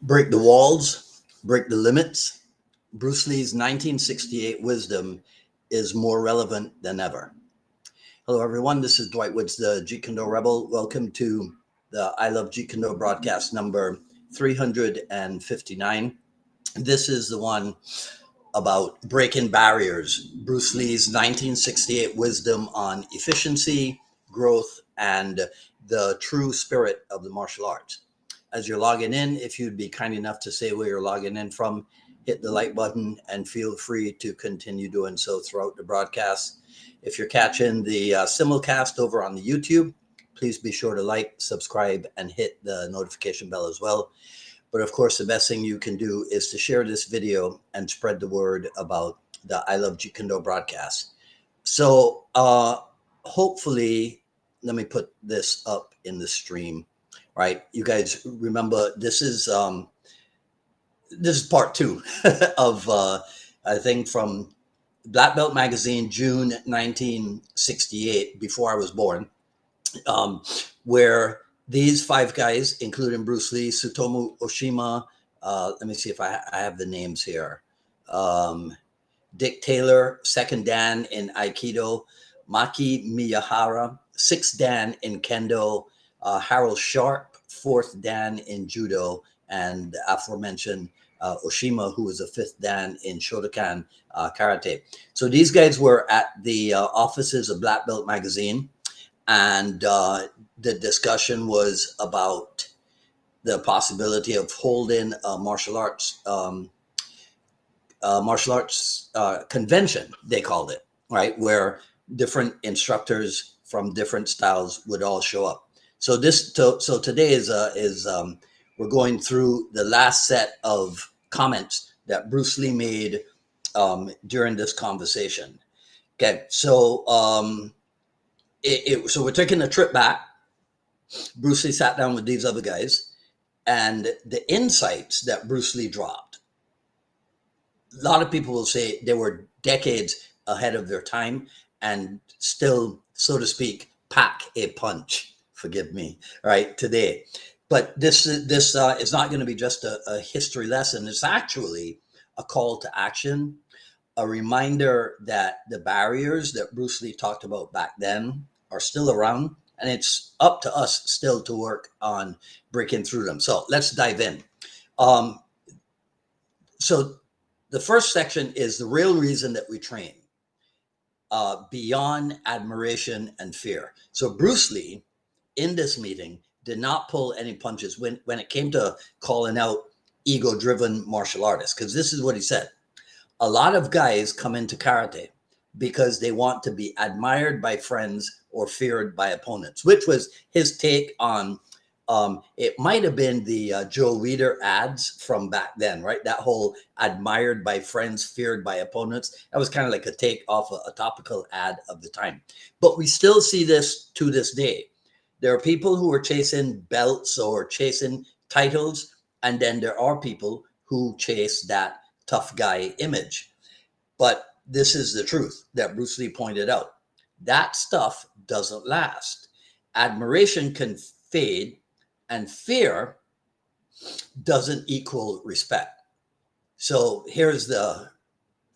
Break the walls, break the limits. Bruce Lee's 1968 wisdom is more relevant than ever. Hello, everyone. This is Dwight Woods, the Jeet Kune Rebel. Welcome to the I Love Jeet Kune broadcast number 359. This is the one about breaking barriers. Bruce Lee's 1968 wisdom on efficiency, growth, and the true spirit of the martial arts. As you're logging in, if you'd be kind enough to say where you're logging in from, hit the like button and feel free to continue doing so throughout the broadcast. If you're catching the simulcast over on the YouTube, please be sure to like, subscribe, and hit the notification bell as well. But of course, the best thing you can do is to share this video and spread the word about the I Love Jeet Kune broadcast. So hopefully, let me put this up in the stream. Right, you guys remember this is part two of I think from Black Belt Magazine, June 1968, before I was born, where these five guys, including Bruce Lee, Tsutomu Oshima, let me see if I have the names here, Dick Taylor, second Dan in Aikido, Maki Miyahara, sixth Dan in Kendo, Harold Sharp, fourth Dan in Judo, and the aforementioned Oshima, who was a fifth Dan in Shotokan Karate. So these guys were at the offices of Black Belt Magazine, and the discussion was about the possibility of holding a martial arts convention, they called it, right, where different instructors from different styles would all show up. So today is we're going through the last set of comments that Bruce Lee made during this conversation. Okay, so so we're taking a trip back. Bruce Lee sat down with these other guys, and the insights that Bruce Lee dropped, a lot of people will say they were decades ahead of their time and still, so to speak, pack a punch. Forgive me, right, today. But this is not going to be just a history lesson. It's actually a call to action, a reminder that the barriers that Bruce Lee talked about back then are still around, and it's up to us still to work on breaking through them. So let's dive in. So the first section is the real reason that we train, beyond admiration and fear. So Bruce Lee, in this meeting, did not pull any punches when it came to calling out ego-driven martial artists, because this is what he said. A lot of guys come into karate because they want to be admired by friends or feared by opponents, which was his take on, it might have been the Joe Weider ads from back then, right? That whole admired by friends, feared by opponents. That was kind of like a take off a topical ad of the time. But we still see this to this day. There are people who are chasing belts or chasing titles, and then there are people who chase that tough guy image. But this is the truth that Bruce Lee pointed out. That stuff doesn't last. Admiration can fade, and fear doesn't equal respect. So here's the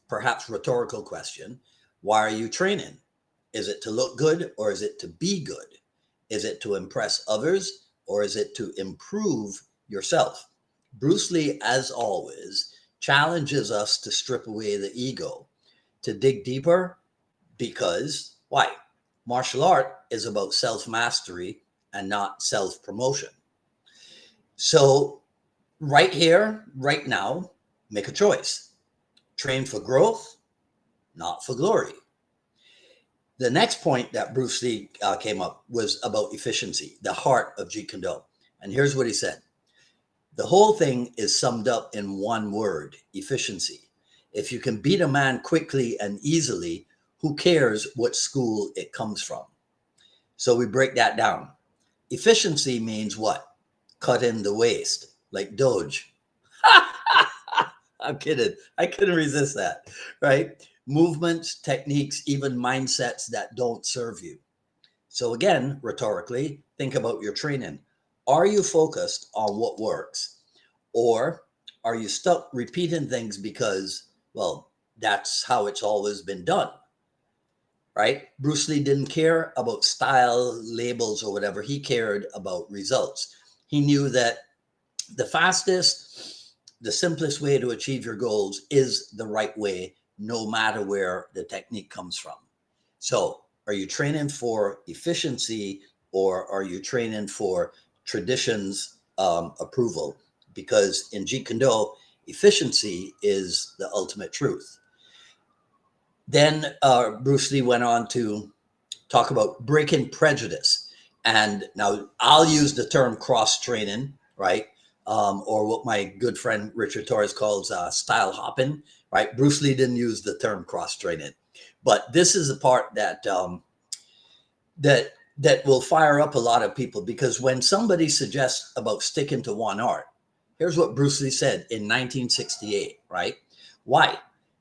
perhaps rhetorical question. Why are you training? Is it to look good, or is it to be good? Is it to impress others, or is it to improve yourself? Bruce Lee, as always, challenges us to strip away the ego, to dig deeper, because why? Martial art is about self-mastery and not self-promotion. So right here, right now, make a choice. Train for growth, not for glory. The next point that Bruce Lee came up was about efficiency, the heart of Jeet Kune. And here's what he said. The whole thing is summed up in one word, efficiency. If you can beat a man quickly and easily, who cares what school it comes from? So we break that down. Efficiency means what? Cut in the waist, like Doge. I'm kidding. I couldn't resist that, right? Movements, techniques, even mindsets that don't serve you. So again, rhetorically, think about your training. Are you focused on what works, Or are you stuck repeating things because, well, that's how it's always been done, right? Bruce Lee didn't care about style, labels, or whatever. He cared about results. He knew that the fastest, the simplest way to achieve your goals is the right way, no matter where the technique comes from. So, are you training for efficiency, or are you training for tradition's approval? Because in Jeet Kune, efficiency is the ultimate truth. Then Bruce Lee went on to talk about breaking prejudice. And now I'll use the term cross training, right? Or what my good friend Richard Torres calls style hopping, right? Bruce Lee didn't use the term cross training, but this is the part that that will fire up a lot of people, because when somebody suggests about sticking to one art, here's what Bruce Lee said in 1968, right? Why?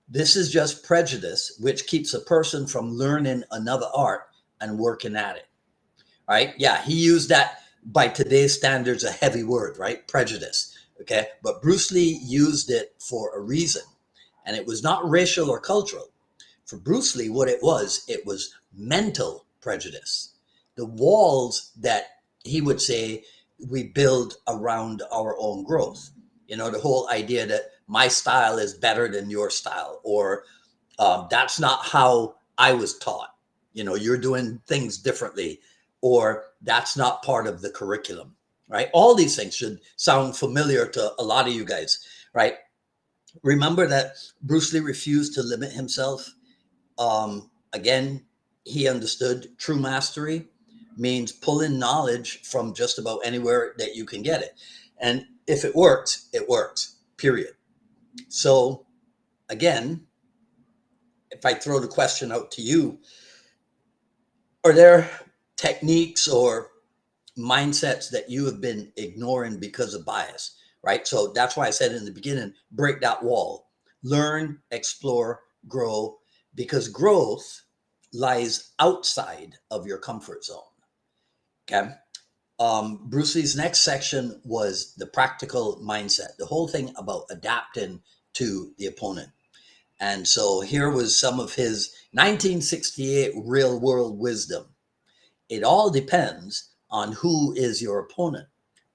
This is just prejudice, which keeps a person from learning another art and working at it, right? Yeah, he used that, by today's standards, a heavy word, right? Prejudice, okay? But Bruce Lee used it for a reason, and it was not racial or cultural. For Bruce Lee, what it was mental prejudice. The walls that he would say we build around our own growth. You know, the whole idea that my style is better than your style, or that's not how I was taught. You know, you're doing things differently, or that's not part of the curriculum, right? All these things should sound familiar to a lot of you guys, right? Remember that Bruce Lee refused to limit himself. Again, he understood true mastery means pulling knowledge from just about anywhere that you can get it. And if it works, it works, period. So, again, if I throw the question out to you, are there techniques or mindsets that you have been ignoring because of bias, right? So that's why I said in the beginning, break that wall, learn, explore, grow, because growth lies outside of your comfort zone. Okay. Bruce Lee's next section was the practical mindset, the whole thing about adapting to the opponent. And so here was some of his 1968 real world wisdom. It all depends on who is your opponent.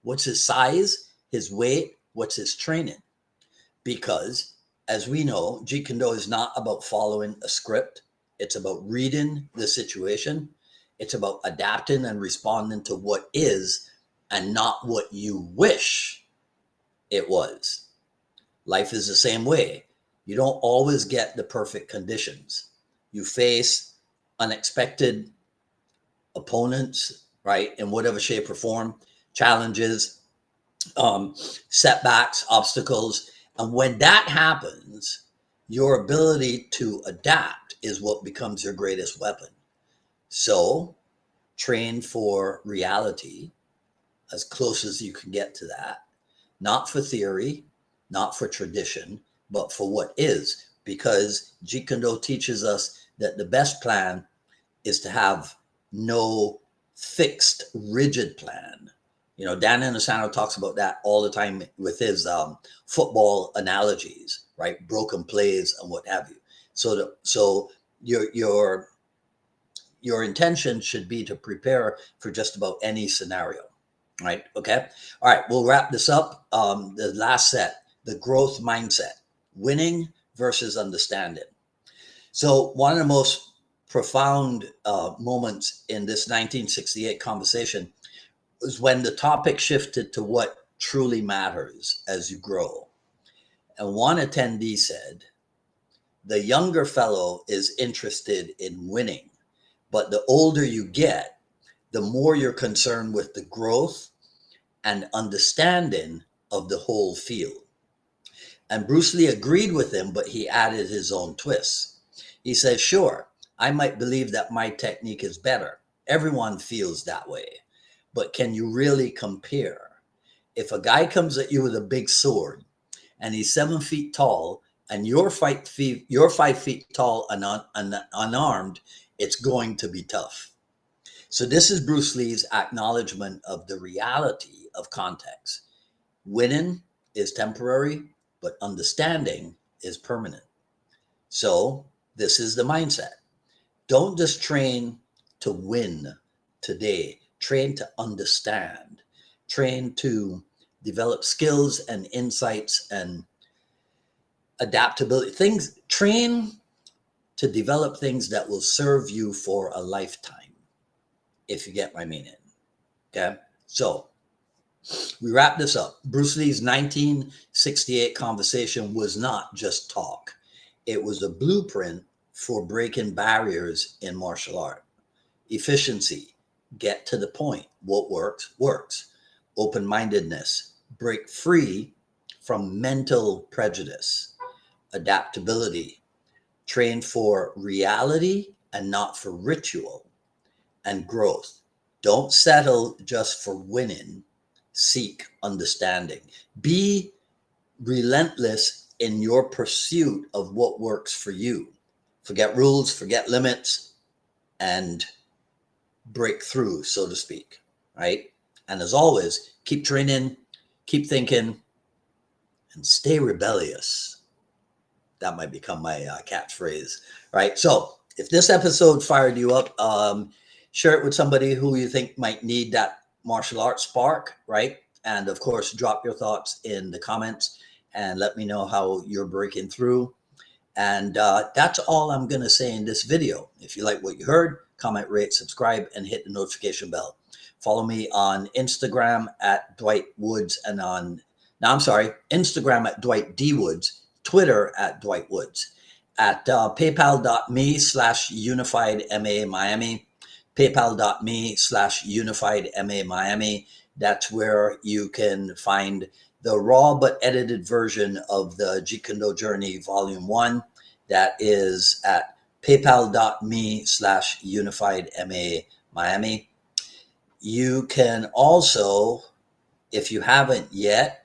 What's his size, his weight, what's his training? Because, as we know, Jeet Kune Do is not about following a script. It's about reading the situation. It's about adapting and responding to what is, and not what you wish it was. Life is the same way. You don't always get the perfect conditions. You face unexpected opponents, right, in whatever shape or form, challenges, setbacks, obstacles. And when that happens, your ability to adapt is what becomes your greatest weapon. So train for reality, as close as you can get to that, not for theory, not for tradition, but for what is. Because Jeet Kune Do teaches us that the best plan is to have no fixed, rigid plan. You know, Dan Inosanto talks about that all the time with his football analogies, right? Broken plays and what have you. So your intention should be to prepare for just about any scenario, right? Okay. All right. We'll wrap this up. The last set, the growth mindset, winning versus understanding. So one of the most profound moments in this 1968 conversation was when the topic shifted to what truly matters as you grow. And one attendee said, the younger fellow is interested in winning, but the older you get, the more you're concerned with the growth and understanding of the whole field. And Bruce Lee agreed with him, but he added his own twists. He says, sure, I might believe that my technique is better. Everyone feels that way. But can you really compare? If a guy comes at you with a big sword and he's 7 feet tall and you're 5 feet tall and unarmed, it's going to be tough. So this is Bruce Lee's acknowledgement of the reality of context. Winning is temporary, but understanding is permanent. So this is the mindset. Don't just train to win today. Train to understand. Train to develop skills and insights and adaptability. Train to develop things that will serve you for a lifetime, if you get my meaning. Okay? So we wrap this up. Bruce Lee's 1968 conversation was not just talk. It was a blueprint for breaking barriers in martial art. Efficiency, get to the point. What works, works. Open-mindedness, break free from mental prejudice. Adaptability, train for reality and not for ritual. And growth, don't settle just for winning. Seek understanding. Be relentless in your pursuit of what works for you. Forget rules, forget limits, and break through, so to speak, right? And as always, keep training, keep thinking, and stay rebellious. That might become my catchphrase, right? So if this episode fired you up, share it with somebody who you think might need that martial arts spark, right? And of course, drop your thoughts in the comments and let me know how you're breaking through. And that's all I'm going to say in this video. If you like what you heard, comment, rate, subscribe, and hit the notification bell. Follow me on Instagram at Dwight Woods and Instagram at Dwight D. Woods, Twitter at Dwight Woods, at paypal.me/unifiedma Miami, paypal.me/unifiedma Miami. That's where you can find the raw but edited version of the Jeet Kune Journey Volume 1. That is at paypal.me/unifiedma Miami. You can also, if you haven't yet,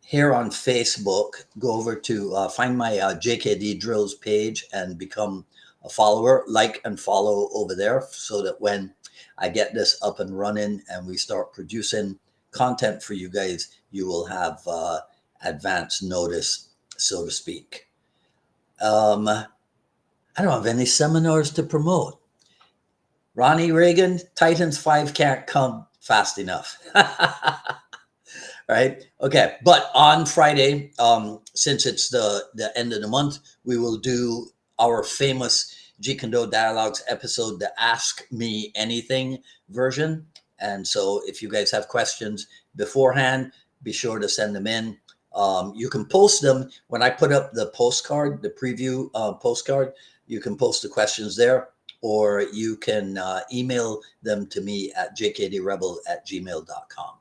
here on Facebook, go over to find my JKD Drills page and become a follower, like and follow over there so that when I get this up and running and we start producing content for you guys, you will have advance notice, so to speak. I don't have any seminars to promote. Ronnie Reagan, Titans 5 can't come fast enough. Right? Okay. But on Friday, since it's the end of the month, we will do our famous Jeet Kune Dialogues episode, the Ask Me Anything version. And so if you guys have questions beforehand, be sure to send them in. You can post them when I put up the postcard, the preview postcard. You can post the questions there, or you can email them to me at jkdrebel@gmail.com.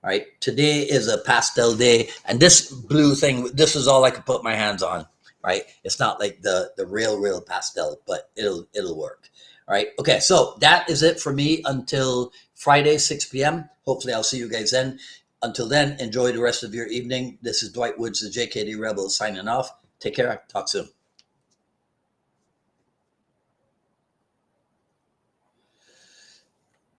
All right. Today is a pastel day, and this blue thing, this is all I can put my hands on. Right. It's not like the real pastel, but it'll work. All right. Okay. So that is it for me until Friday, 6 p.m. Hopefully I'll see you guys then. Until then, enjoy the rest of your evening. This is Dwight Woods, the JKD Rebel, signing off. Take care. Talk soon.